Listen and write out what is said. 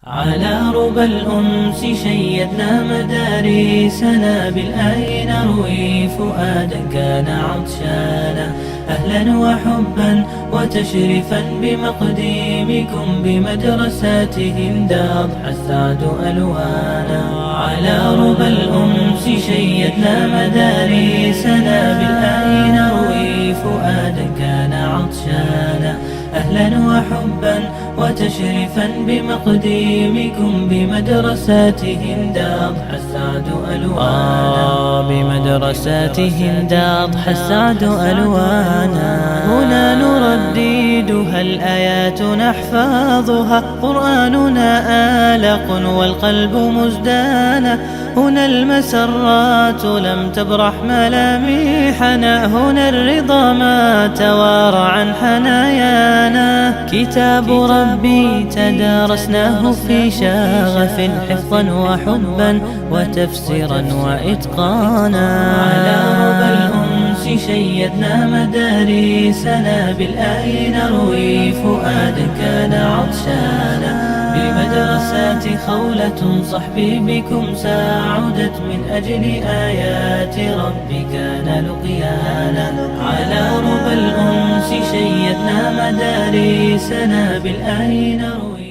على ربى الأنس شيدنا مدارسنا، بالآي نروي فؤادا كان عطشانا. أهلا وحبا وتشريفا بمقديمكم بمدرساته أضحى السعد ألوانا. على ربى الأنس شيدنا مدارسنا، بالآي نروي فؤادا كان عطشانا. أهلا وحبا وتشريفا بمقديمكم بمدرساته أضحى السعد ألوانا. بمدرساته أضحى السعد ألوانا. هنا نرددها الآيات نحفظها، قرآننا آلق والقلب مزدانا. هنا المسرات لم تبرح ملامحنا، هنا الرضا ما توارى عن حنايانا. كتاب ربي تدارسناه في شغف، حفظا وحبا وتفسيرا وإتقانا. على ربى الأنس شيدنا مدارسنا، بالآي نروي فؤادا كان عطشانا. بمدرسات خولة صحبي بكم ساعدت، من أجل آيات ربي كان لقيانا. على ربى الأنس شيدنا مدارسنا، بالآي نروي